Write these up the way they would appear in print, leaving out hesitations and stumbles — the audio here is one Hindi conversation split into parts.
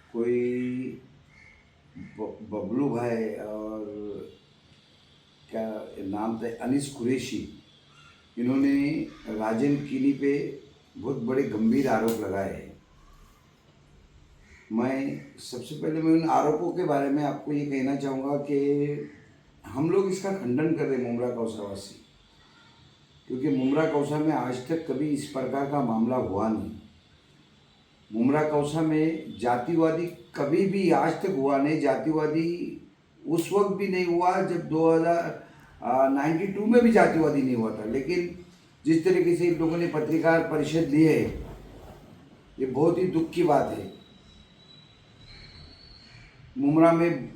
कोई बबलू भाई और क्या नाम था, अनीस कुरैशी, इन्होंने राजन किनी पे बहुत बड़े गंभीर आरोप लगाए हैं। मैं सबसे पहले मैं उन आरोपों के बारे में आपको ये कहना चाहूँगा कि हम लोग इसका खंडन कर रहे हैं मुमरा कौसावासी, क्योंकि मुमरा कौसा में आज तक कभी इस प्रकार का मामला हुआ नहीं। मुमरा कौसा में जातिवादी कभी भी आज तक हुआ नहीं। जातिवादी उस वक्त भी नहीं हुआ जब 2092 में भी जातिवादी नहीं हुआ था। लेकिन जिस तरीके से इन लोगों ने पत्रकार परिषद ली है, ये बहुत ही दुख की बात है। मुमरा में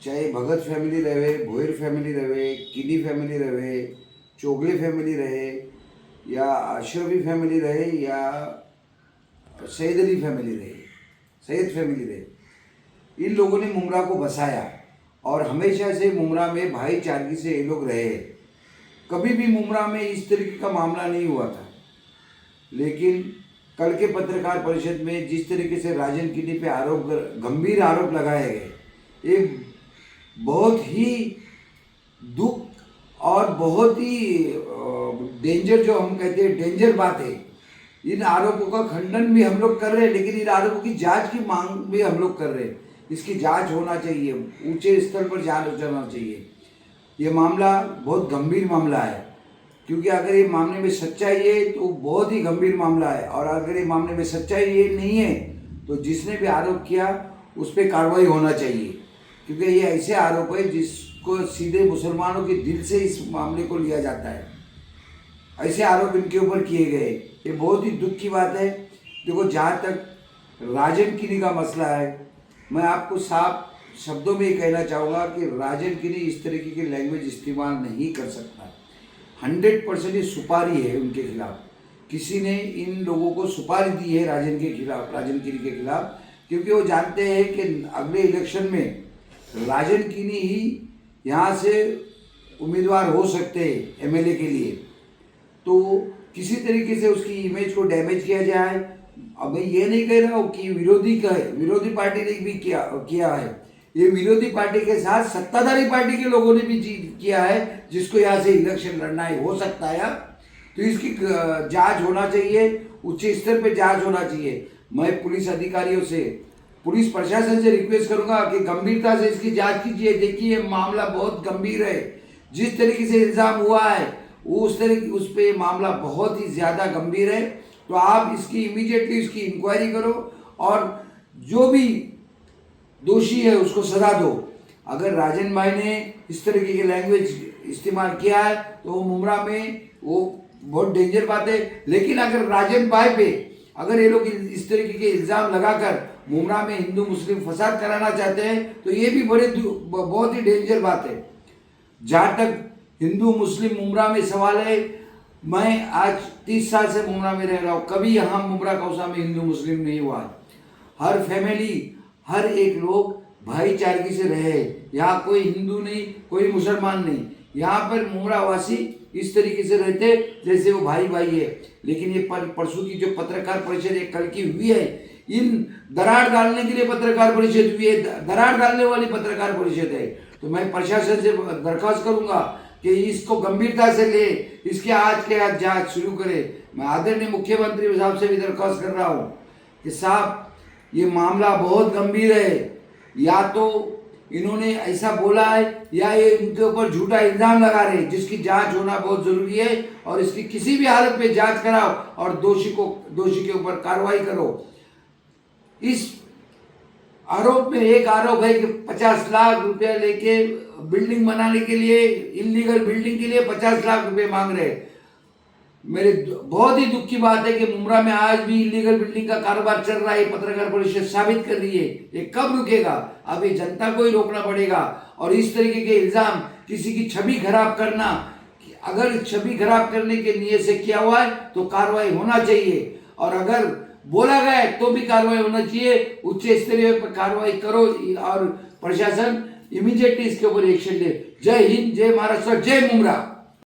चाहे भगत फैमिली रहे, भोयर फैमिली रहे, किनी फैमिली रहे, चोगले फैमिली रहे, या अशरफी फैमिली रहे, या सैयद अली फैमिली रहे, सैयद फैमिली रहे, इन लोगों ने मुमरा को बसाया और हमेशा से मुमरा में भाईचारगी से ये लोग रहे। कभी भी मुमरा में इस तरीके का मामला नहीं हुआ था। लेकिन कल के पत्रकार परिषद में जिस तरीके से राजन किनी पे गंभीर आरोप लगाए गए, ये बहुत ही दुख और बहुत ही डेंजर, जो हम कहते हैं डेंजर बात है। इन आरोपों का खंडन भी हम लोग कर रहे हैं, लेकिन इन आरोपों की जांच की मांग भी हम लोग कर रहे हैं। इसकी जांच होना चाहिए, ऊंचे स्तर पर जांच होना चाहिए। ये मामला बहुत गंभीर मामला है, क्योंकि अगर ये मामले में सच्चाई है तो बहुत ही गंभीर मामला है, और अगर ये मामले में सच्चाई ये नहीं है तो जिसने भी आरोप किया उस पर कार्रवाई होना चाहिए, क्योंकि ये ऐसे आरोप है जिसको सीधे मुसलमानों के दिल से इस मामले को लिया जाता है। ऐसे आरोप इनके ऊपर किए गए, ये बहुत ही दुख की बात है। देखो, जहाँ तक राजन किनी का मसला है, मैं आपको साफ शब्दों में ये कहना चाहूँगा कि राजन किनी इस तरीके की लैंग्वेज इस्तेमाल नहीं कर सकता। 100% ये सुपारी है उनके खिलाफ। किसी ने इन लोगों को सुपारी दी है राजन के खिलाफ, राजन किनी के खिलाफ, क्योंकि वो जानते हैं कि अगले इलेक्शन में राजन किनी ही यहाँ से उम्मीदवार हो सकते हैं एमएलए के लिए। तो किसी तरीके से उसकी इमेज को डैमेज किया जाए। अब मैं ये नहीं कह रहा हूँ कि विरोधी पार्टी ने भी किया है। ये विरोधी पार्टी के साथ सत्ताधारी पार्टी के लोगों ने भी किया है, जिसको यहाँ से इलेक्शन लड़ना है, हो सकता है। तो इसकी जांच होना चाहिए, उच्च स्तर पे जांच होना चाहिए। मैं पुलिस अधिकारियों से, पुलिस प्रशासन से रिक्वेस्ट करूंगा कि गंभीरता से इसकी जांच कीजिए। देखिए, मामला बहुत गंभीर है। जिस तरीके से इल्जाम हुआ है उस पे मामला बहुत ही ज़्यादा गंभीर है। तो आप इसकी इमीडिएटली इसकी इंक्वायरी करो और जो भी दोषी है उसको सजा दो। अगर राजन भाई ने इस तरीके की लैंग्वेज इस्तेमाल किया है तो वो मुमरा में वो बहुत डेंजर बात है। लेकिन अगर राजन भाई पे अगर ये लोग इस तरीके के इल्ज़ाम लगाकर मुमरा में हिंदू मुस्लिम फसाद कराना चाहते हैं तो ये भी बहुत ही डेंजर बात है। जहाँ तक हिंदू मुस्लिम मुमरा में सवाल है, मैं आज 30 साल से मुमरा में रह रहा हूँ, कभी यहाँ मुमरा कौसा में हिंदू मुस्लिम नहीं हुआ। हर फैमिली, हर एक लोग भाईचारगी से रहे। यहाँ कोई हिंदू नहीं, कोई मुसलमान नहीं। यहाँ पर मुमरा वासी इस तरीके से रहते जैसे वो भाई भाई है। लेकिन ये परसों की जो पत्रकार परिषद एक कल की हुई है, इन दरार डालने के लिए पत्रकार परिषद हुई है, दरार डालने वाली पत्रकार परिषद है। तो मैं प्रशासन से दरख्वास्त करूंगा कि इसको गंभीरता से ले, इसके आज के आज जांच शुरू करे। मैं आदरणीय मुख्यमंत्री साहब से भी दरख्वास्त कर रहा हूँ कि साहब, ये मामला बहुत गंभीर है। या तो इन्होंने ऐसा बोला है या ये इनके ऊपर झूठा इल्जाम लगा रहे हैं, जिसकी जांच होना बहुत जरूरी है। और इसकी किसी भी हालत में जांच कराओ और दोषी के ऊपर कार्रवाई करो। इस आरोप में एक आरोप है कि 50 लाख रुपया लेके बिल्डिंग बनाने के लिए, इलीगल बिल्डिंग के लिए 50 लाख रुपए मांग रहे। मेरे बहुत ही दुख की बात है कि मुमरा में आज भी इलीगल बिल्डिंग का कारोबार चल रहा है। पत्रकार परिषद साबित कर रही है। ये कब रुकेगा? अब ये जनता को ही रोकना पड़ेगा। और इस तरीके के इल्जाम, किसी की छवि खराब करना, अगर छवि खराब करने के नियत से किया हुआ है तो कार्रवाई होना चाहिए। और अगर बोला गया है तो भी कार्रवाई होना चाहिए। उच्च स्तरीय पर कार्रवाई करो और प्रशासन इमीडिएटली इसके ऊपर एक्शन ले। जय हिंद, जय महाराष्ट्र, जय मुमरा।